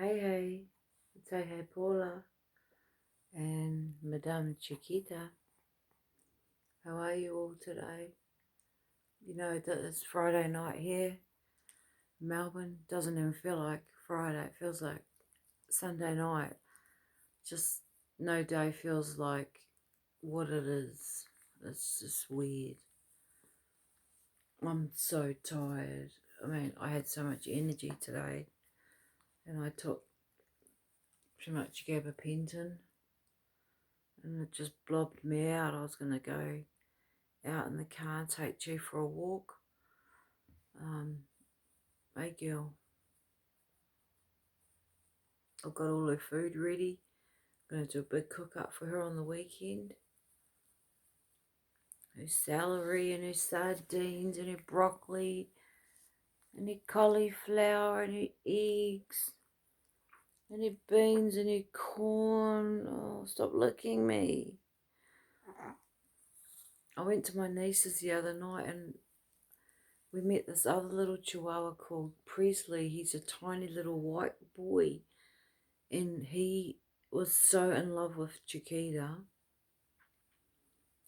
Hey, it's Hey Paula and Madame Chiquita. How are you all today? You know that it's Friday night here in Melbourne. Doesn't even feel like Friday, it feels like Sunday night. Just no day feels like what it is. It's just weird. I'm so tired. I mean, I had so much energy today and I took too much gabapentin and it just blobbed me out. I was going to go out in the car and take G for a walk. Hey girl, I've got all her food ready. I'm going to do a big cook up for her on the weekend. Her celery and her sardines and her broccoli and her cauliflower and her eggs and her beans and her corn. Oh, stop licking me. I went to my niece's the other night and we met this other little chihuahua called Presley. He's a tiny little white boy and he was so in love with Chiquita.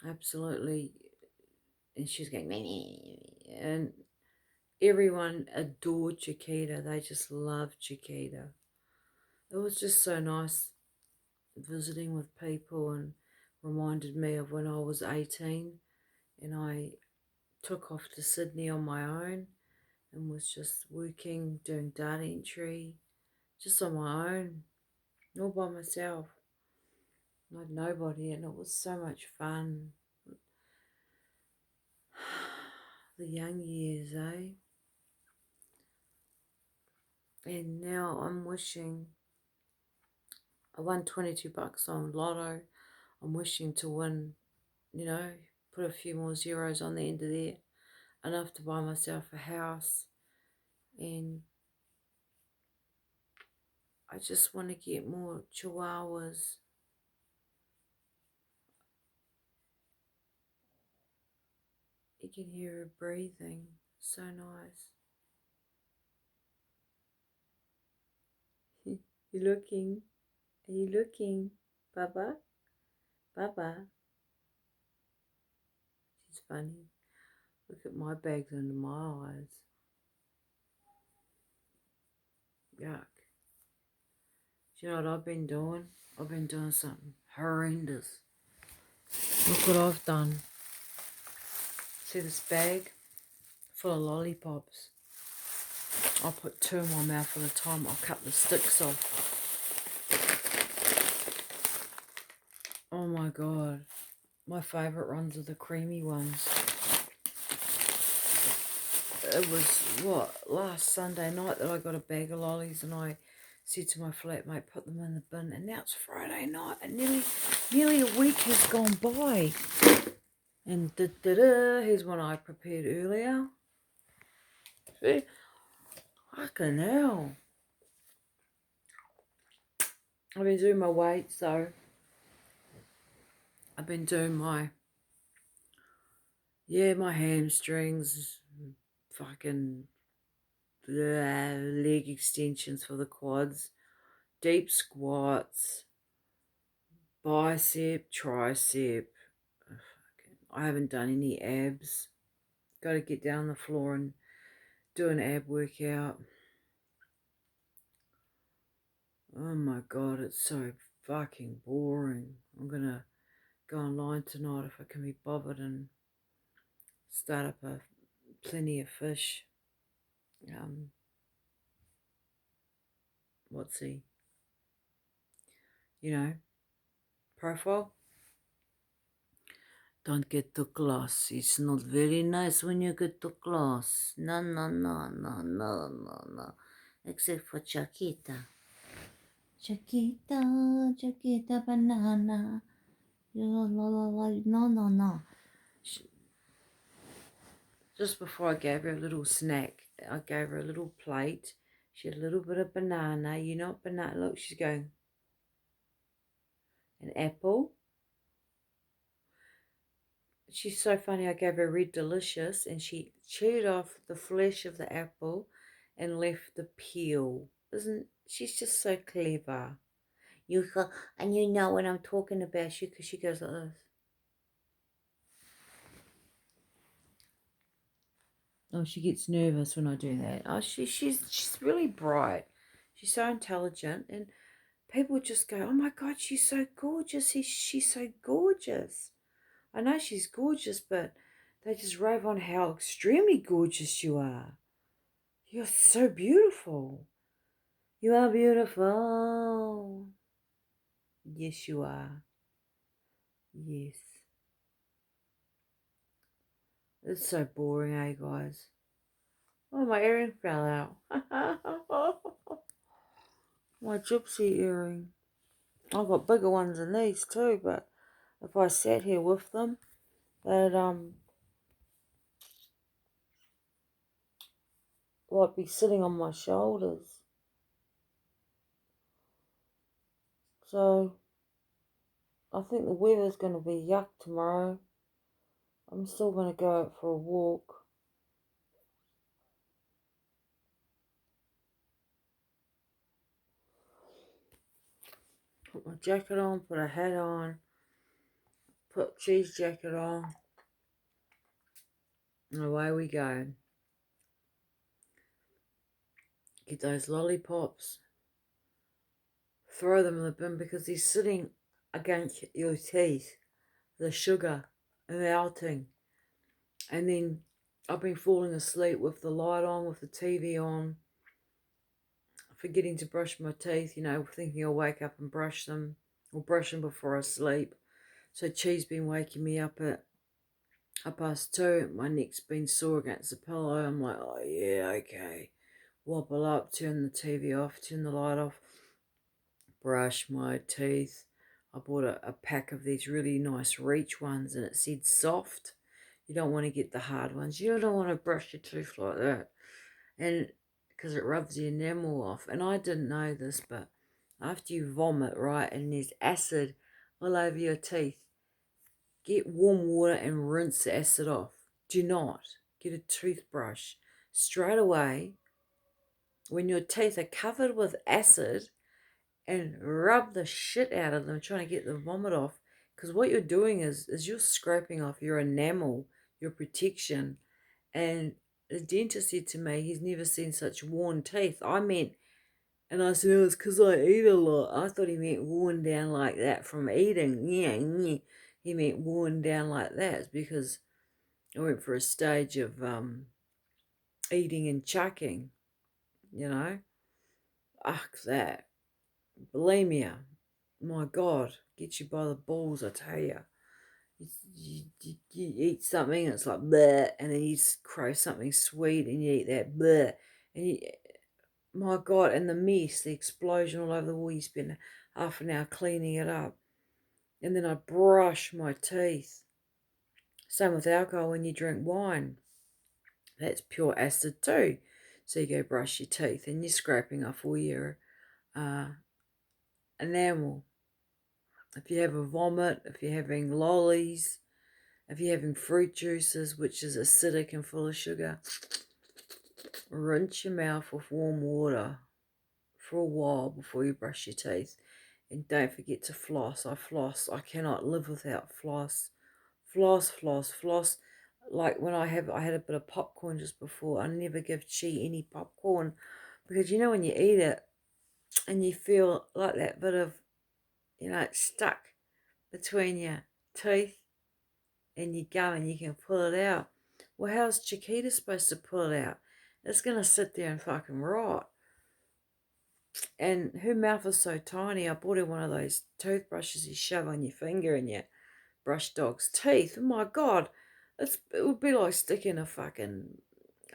Absolutely. And she's going, meh. And everyone adored Chiquita. They just loved Chiquita. It was just so nice visiting with people and reminded me of when I was 18 and I took off to Sydney on my own and was just working, doing data entry, just on my own, all by myself. I had nobody and it was so much fun. The young years, eh? And now I'm wishing, I won 22 bucks on lotto. I'm wishing to win, put a few more zeros on the end of there, enough to buy myself a house. And I just want to get more chihuahuas. You can hear her breathing, so nice. You looking? Are you looking, Baba? Baba? She's funny. Look at my bags under my eyes. Yuck. Do you know what I've been doing? I've been doing something horrendous. Look what I've done. See this bag full of lollipops? I'll put 2 in my mouth at a time. I'll cut the sticks off. Oh my god. My favourite ones are the creamy ones. It was, last Sunday night that I got a bag of lollies and I said to my flatmate, put them in the bin. And now it's Friday night and nearly a week has gone by. And here's one I prepared earlier. See? Fucking hell. I've been doing my weights though. I've been doing my hamstrings, fucking leg extensions for the quads, deep squats, bicep, tricep. I haven't done any abs. Got to get down the floor and do an ab workout. Oh my god, it's so fucking boring. I'm gonna go online tonight if I can be bothered and start up a plenty of fish. What's he? Profile. Don't get too close. It's not very nice when you get too close. No, no, no, no, no, no, no. Except for Chiquita. Chiquita, Chiquita banana. No, no, no. Just before I gave her a little snack, I gave her a little plate. She had a little bit of banana. You know what banana? Look, she's going. An apple. She's so funny. I gave her Red Delicious and she chewed off the flesh of the apple and left the peel. Isn't she's just so clever? You go, and you know when I'm talking about you because she goes like this. Oh, she gets nervous when I do that. Oh, she's really bright. She's so intelligent, and people just go, "Oh my God, she's so gorgeous. She's so gorgeous." I know she's gorgeous, but they just rave on how extremely gorgeous you are. You're so beautiful. You are beautiful. Yes, you are. Yes. It's so boring, eh, guys? Oh, my earring fell out. My gypsy earring. I've got bigger ones than these too, but if I sat here with them, they'd like be sitting on my shoulders. So I think the weather's going to be yuck tomorrow. I'm still going to go out for a walk. Put my jacket on, put a hat on, put cheese jacket on, and away we go. Get those lollipops, throw them in the bin because they're sitting against your teeth, the sugar and the melting. And then I've been falling asleep with the light on, with the TV on, forgetting to brush my teeth, thinking I'll wake up and brush them, or brush them before I sleep. So Chi's been waking me up at 2:30. My neck's been sore against the pillow. I'm like, oh yeah, okay. Wobble up, turn the TV off, turn the light off, brush my teeth. I bought a pack of these really nice Reach ones, and it said soft. You don't want to get the hard ones. You don't want to brush your tooth like that. And because it rubs the enamel off. And I didn't know this, but after you vomit, right, and there's acid all over your teeth, get warm water and rinse the acid off. Do not get a toothbrush straight away when your teeth are covered with acid and rub the shit out of them trying to get the vomit off, because what you're doing is you're scraping off your enamel, your protection. And the dentist said to me he's never seen such worn teeth. And I said, oh, it's because I eat a lot. I thought he meant worn down like that from eating. Yeah, yeah. He meant worn down like that. It's because I went for a stage of eating and chucking, you know. Ugh, that. Bulimia. My God, get you by the balls, I tell you. You eat something and it's like bleh, and then you crave something sweet and you eat that bleh, and my God, and the mess, the explosion all over the wall. You spend half an hour cleaning it up, and then I brush my teeth. Same with alcohol when you drink wine. That's pure acid too. So you go brush your teeth and you're scraping off all your uh, enamel. If you have a vomit, if you're having lollies, if you're having fruit juices, which is acidic and full of sugar, rinse your mouth with warm water for a while before you brush your teeth. And don't forget to floss. I floss. I cannot live without floss. Floss, floss, floss. Like when I had a bit of popcorn just before, I never give Chi any popcorn, because when you eat it and you feel like that bit of, it's stuck between your teeth and your gum and you can pull it out. Well, how's Chiquita supposed to pull it out? It's going to sit there and fucking rot. And her mouth is so tiny. I bought her one of those toothbrushes you shove on your finger and you brush dog's teeth. Oh my God, it would be like sticking a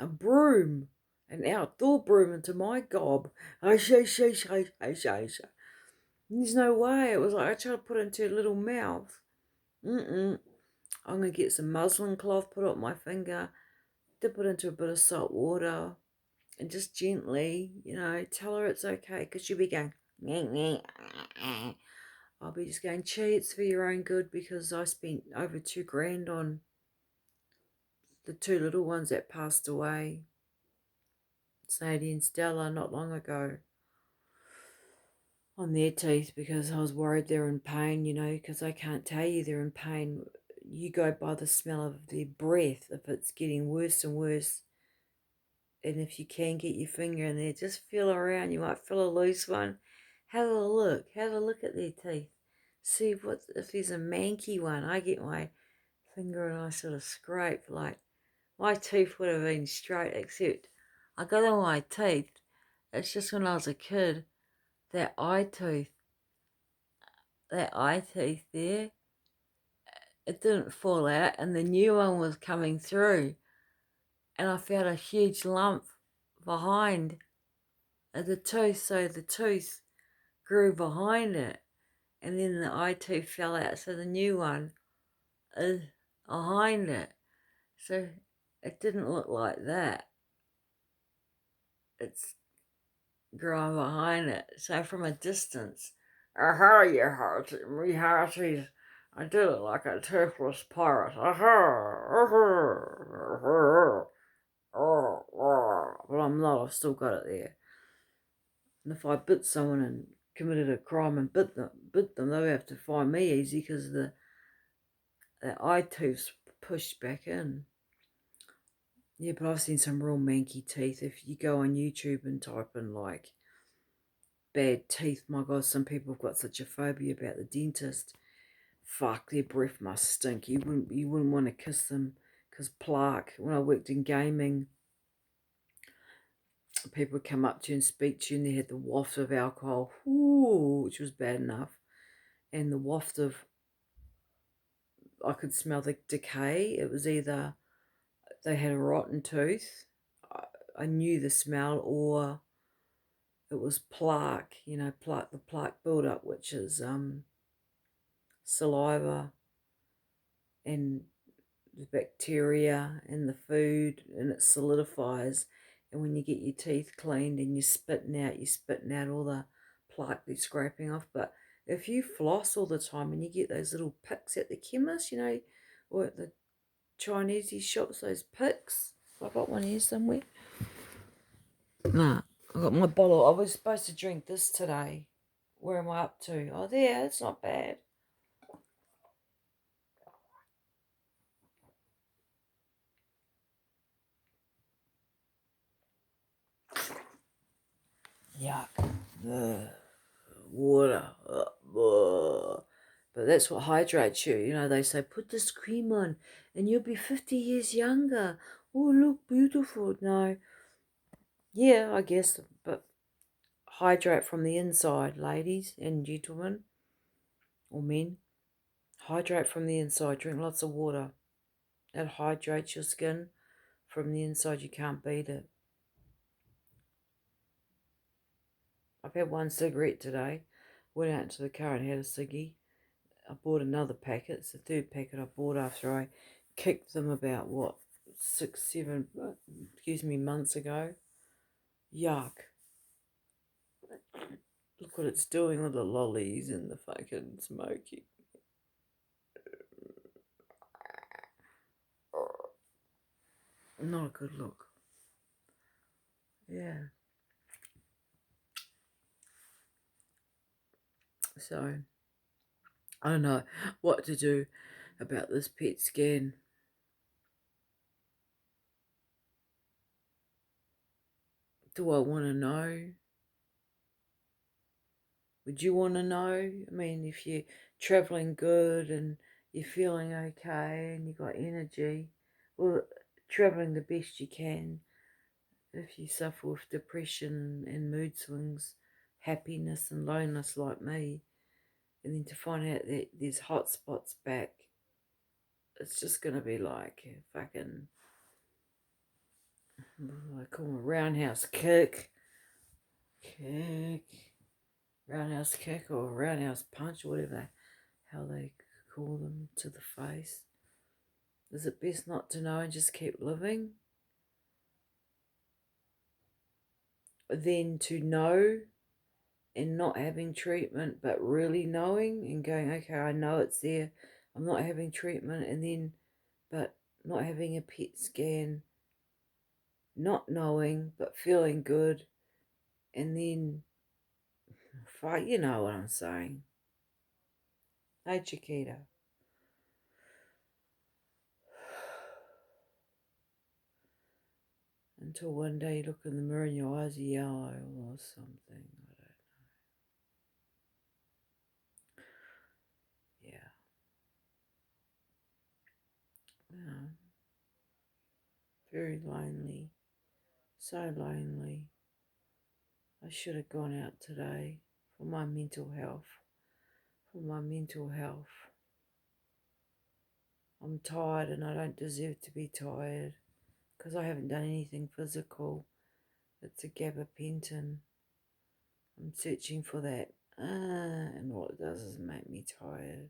broom, an outdoor broom, into my gob. There's no way. It was like I tried to put it into her little mouth. I'm gonna get some muslin cloth, put it on my finger, dip it into a bit of salt water, and just gently, tell her it's okay, because she'll be going, I'll be just going, Chi, it's for your own good, because I spent over $2,000 on the two little ones that passed away, Sadie and Stella, not long ago. on their teeth because I was worried they're in pain, because I can't tell you they're in pain. You go by the smell of their breath if it's getting worse and worse. And if you can get your finger in there, just feel around. You might feel a loose one. Have a look. Have a look at their teeth. See if there's a manky one. I get my finger and I sort of scrape. Like, my teeth would have been straight, except I got on my teeth. It's just when I was a kid, that eye teeth there, it didn't fall out, and the new one was coming through, and I felt a huge lump behind the tooth, so the tooth grew behind it, and then the eye tooth fell out, so the new one is behind it. So it didn't look like that. It's growing behind it. So from a distance, aha, you hearty, me hearties. I do look like a toothless pirate. Aha, aha, aha. But I'm not, I've still got it there. And if I bit someone and committed a crime and bit them, they would have to find me easy because the eye tooth's pushed back in. Yeah, but I've seen some real manky teeth. If you go on YouTube and type in like bad teeth, my God, some people have got such a phobia about the dentist. Fuck, their breath must stink. You wouldn't want to kiss them because plaque. When I worked in gaming, people would come up to you and speak to you, and they had the waft of alcohol, which was bad enough, and the waft of, I could smell the decay. It was either they had a rotten tooth, I knew the smell, or it was plaque, the plaque buildup, which is saliva and the bacteria in the food, and it solidifies. And when you get your teeth cleaned and you're spitting out all the plaque they're scraping off. But if you floss all the time and you get those little picks at the chemist, or at the Chinese shops, those picks. I got one here somewhere. Nah, I got my bottle. I was supposed to drink this today. Where am I up to? Oh, there, it's not bad. Yuck. Ugh. Water. Ugh. But that's what hydrates you. They say, put this cream on and you'll be 50 years younger. Oh, look, beautiful. No. Yeah, I guess. But hydrate from the inside, ladies and gentlemen, or men. Hydrate from the inside. Drink lots of water. It hydrates your skin from the inside. You can't beat it. I've had one cigarette today. Went out into the car and had a ciggy. I bought another packet. It's the third packet I bought after I kicked them about, 6, 7, months ago. Yuck. Look what it's doing with the lollies and the fucking smoking. Not a good look. Yeah. So, I don't know what to do about this PET scan. Do I want to know? Would you want to know? I mean, if you're traveling good and you're feeling okay and you got energy, well, traveling the best you can. If you suffer with depression and mood swings, happiness and loneliness like me, and then to find out that there's hot spots back, it's just going to be like a fucking, I call them a roundhouse kick, roundhouse kick or roundhouse punch, or whatever how they call them, to the face. Is it best not to know and just keep living? Than to know and not having treatment, but really knowing and going, okay, I know it's there, I'm not having treatment, and then, but not having a PET scan, not knowing, but feeling good, and then You know what I'm saying. Hey, Chiquita. Until one day you look in the mirror and your eyes are yellow or something. I don't know. Yeah. Yeah. Very lonely. So lonely. I should have gone out today for my mental health. For my mental health. I'm tired and I don't deserve to be tired because I haven't done anything physical. It's a gabapentin. I'm searching for that. And all it does is make me tired.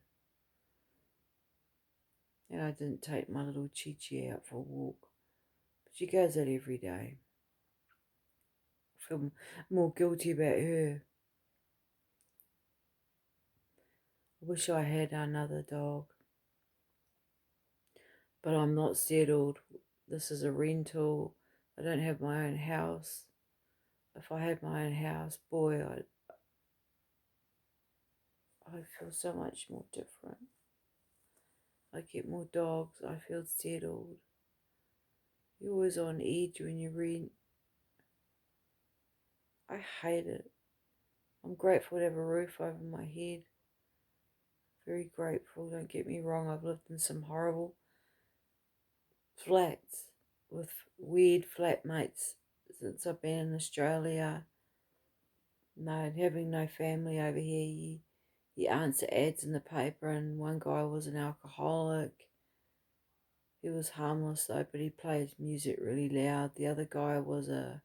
And I didn't take my little Chi-Chi out for a walk. But she goes out every day. I feel more guilty about her. I wish I had another dog. But I'm not settled. This is a rental. I don't have my own house. If I had my own house, boy, I'd feel so much more different. I get more dogs. I feel settled. You're always on edge when you rent. I hate it. I'm grateful to have a roof over my head. Very grateful, don't get me wrong. I've lived in some horrible flats with weird flatmates since I've been in Australia. No, having no family over here. You answer ads in the paper, and one guy was an alcoholic. He was harmless though, but he played music really loud. The other guy was a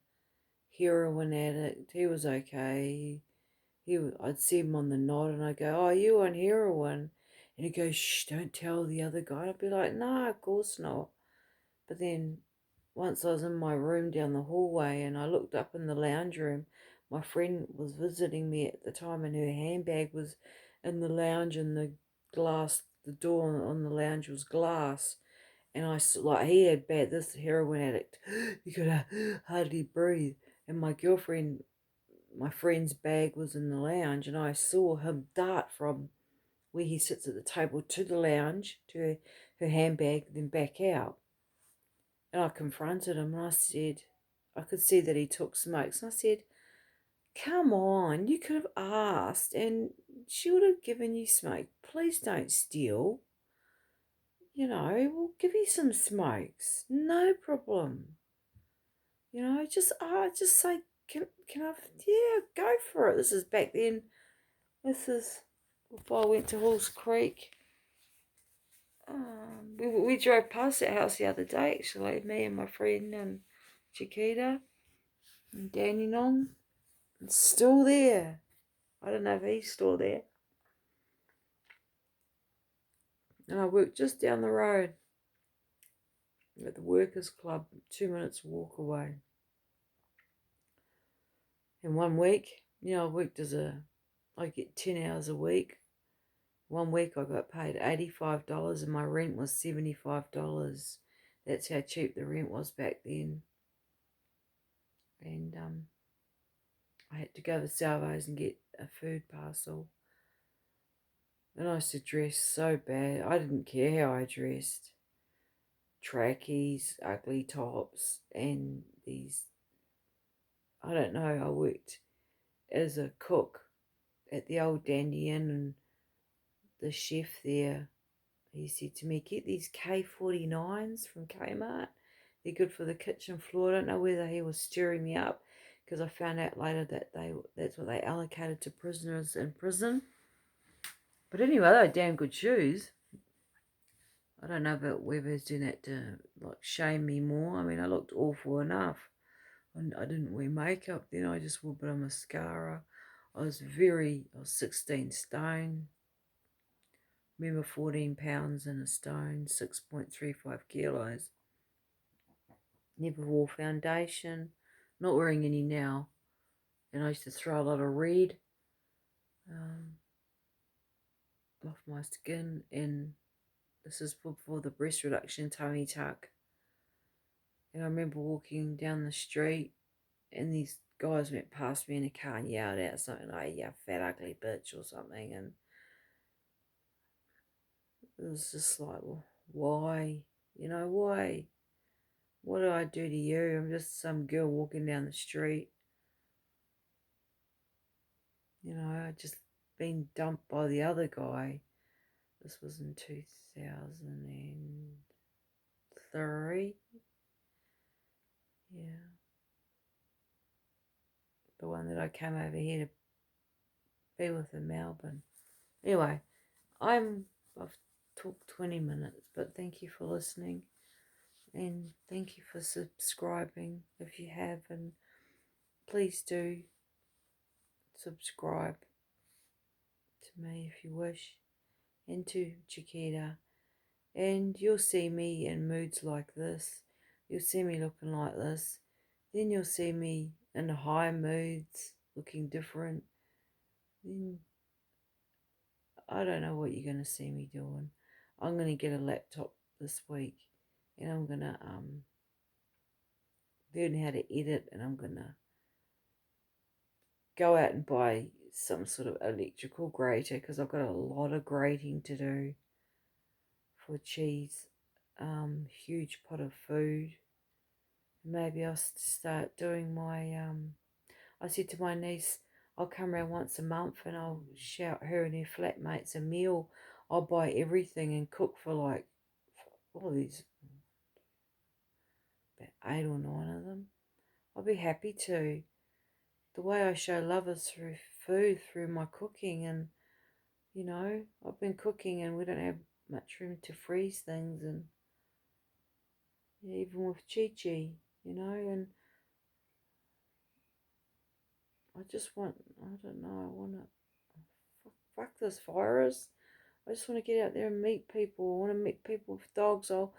heroin addict. He was okay. I'd see him on the nod and I'd go, "Oh, you on heroin?" And he'd go, "Shh, don't tell the other guy." I'd be like, "No, of course not." But then once I was in my room down the hallway and I looked up in the lounge room, my friend was visiting me at the time and her handbag was in the lounge and the door on the lounge was glass. And he had this heroin addict, he could hardly breathe. And my friend's bag was in the lounge, and I saw him dart from where he sits at the table to the lounge, to her handbag, then back out. And I confronted him and I said, I could see that he took smokes. And I said, "Come on, you could have asked and she would have given you smoke. Please don't steal. We'll give you some smokes. No problem. Just say, can I, yeah, go for it." This is back then. This is before I went to Halls Creek. We drove past that house the other day, actually, me and my friend and Chiquita and Danny Nong. It's still there. I don't know if he's still there. And I work just down the road at the Workers Club, 2 minutes walk away. In 1 week, I get 10 hours a week. 1 week I got paid $85 and my rent was $75. That's how cheap the rent was back then. And I had to go to Salvo's and get a food parcel. And I used to dress so bad. I didn't care how I dressed. Trackies, ugly tops, and these, I don't know, I worked as a cook at the old Dandy Inn, and the chef there, he said to me, "Get these K49s from Kmart. They're good for the kitchen floor." I don't know whether he was stirring me up, because I found out later that that's what they allocated to prisoners in prison. But anyway, they were damn good shoes. I don't know about whether he's doing that to shame me more. I mean, I looked awful enough. I didn't wear makeup then. I just wore a bit of mascara. I was 16 stone. Remember, 14 pounds in a stone, 6.35 kilos. Never wore foundation. Not wearing any now. And I used to throw a lot of red off my skin. And this is before the breast reduction tummy tuck. And I remember walking down the street and these guys went past me in a car and yelled out something like, "Yeah, fat ugly bitch" or something, and it was just like, well, why? Why? What did I do to you? I'm just some girl walking down the street. I just been dumped by the other guy. This was in 2003. Yeah. The one that I came over here to be with in Melbourne. Anyway, I've talked 20 minutes, but thank you for listening. And thank you for subscribing if you have. And please do subscribe to me if you wish. And to Chiquita. And you'll see me in moods like this. You'll see me looking like this. Then you'll see me in high moods, looking different. Then I don't know what you're going to see me doing. I'm going to get a laptop this week, and I'm going to learn how to edit, and I'm going to go out and buy some sort of electrical grater because I've got a lot of grating to do for cheese. Huge pot of food. Maybe I'll start doing my I said to my niece, I'll come around once a month and I'll shout her and her flatmates a meal. I'll buy everything and cook for like all these, about 8 or 9 of them. I'll be happy to. The way I show love is through food, through my cooking. And I've been cooking and we don't have much room to freeze things. And yeah, even with Chi-Chi, and I just want, I don't know, I want to, fuck this virus. I just want to get out there and meet people. I want to meet people with dogs. I'll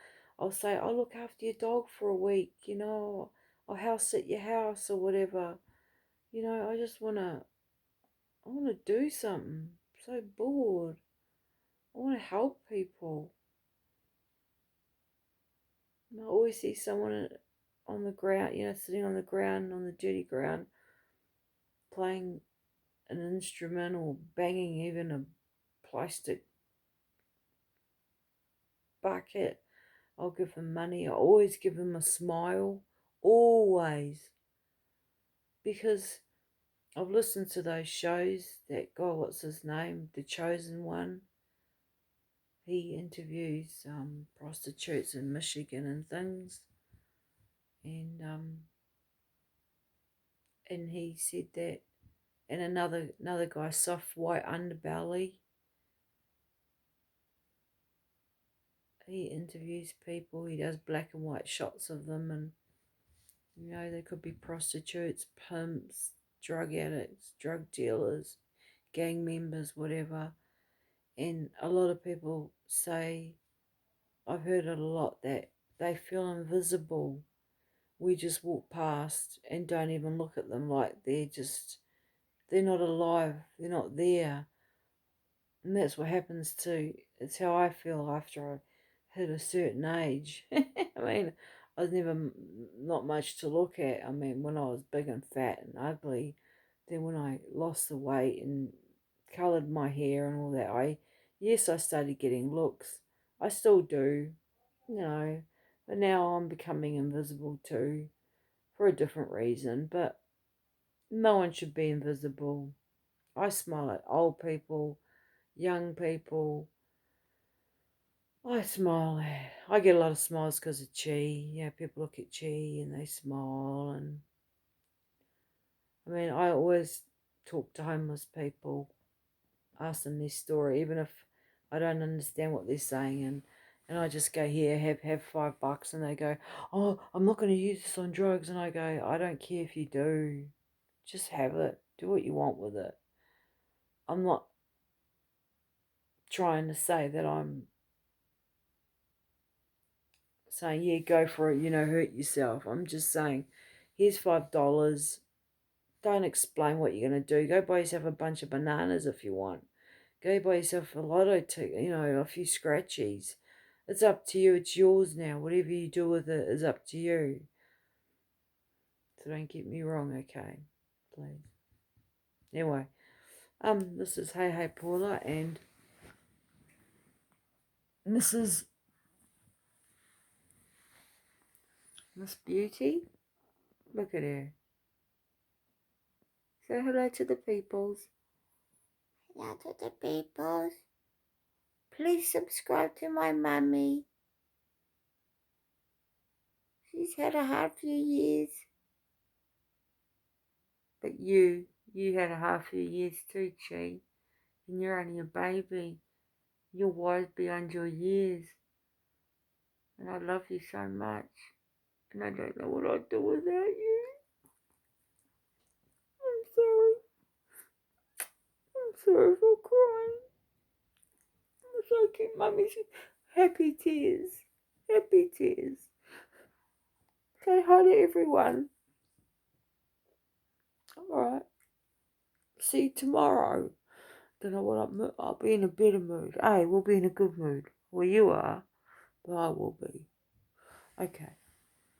say, I'll look after your dog for a week, I'll house sit your house or whatever. I just I want to do something. I'm so bored. I want to help people. And I always see someone on the ground, sitting on the ground, on the dirty ground, playing an instrument or banging even a plastic bucket. I'll give them money. I always give them a smile. Always. Because I've listened to those shows that guy, what's his name? The Chosen One. He interviews prostitutes in Michigan and things. And he said that, and another guy, Soft White Underbelly. He interviews people. He does black and white shots of them, and they could be prostitutes, pimps, drug addicts, drug dealers, gang members, whatever. And a lot of people say, I've heard it a lot, that they feel invisible. We just walk past and don't even look at them, like they're not alive, they're not there. And that's what happens too. It's how I feel after I hit a certain age. I mean, I was never not much to look at. I mean, when I was big and fat and ugly, then when I lost the weight and coloured my hair and all that, yes, I started getting looks. I still do, but now I'm becoming invisible too, for a different reason. But no one should be invisible. I smile at old people, young people. I smile. I get a lot of smiles because of Chi. Yeah, people look at Chi and they smile. And I mean, I always talk to homeless people, ask them their story, even if I don't understand what they're saying. And I just go, here, have $5. And they go, oh, I'm not going to use this on drugs. And I go, I don't care if you do. Just have it. Do what you want with it. I'm not trying to say that I'm saying, yeah, go for it, hurt yourself. I'm just saying, here's $5. Don't explain what you're going to do. Go buy yourself a bunch of bananas if you want. Go buy yourself a lotto ticket, a few scratchies. It's up to you. It's yours now. Whatever you do with it is up to you. So don't get me wrong, okay? please. Anyway, this is Hey Hey Paula, and this is Miss Beauty. Look at her. Say hello to the peoples. Hello to the peoples. Please subscribe to my mummy. She's had a hard few years. But you had a hard few years too, Chi. And you're only a baby. You're wise beyond your years. And I love you so much. And I don't know what I'd do without you. I'm sorry. I'm sorry for crying. I'm sorry, keep mummy's happy tears. Happy tears. Say hi to everyone. Alright. See you tomorrow. Don't know what I'll be in a better mood. Hey, we'll be in a good mood. Well, you are. But I will be. Okay.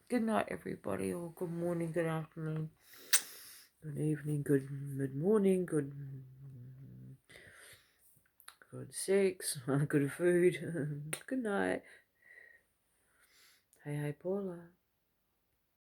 Good night, everybody. Or good morning, good afternoon, good evening, good mid-morning, good sex, good food. Good night. Hey, hey, Paula.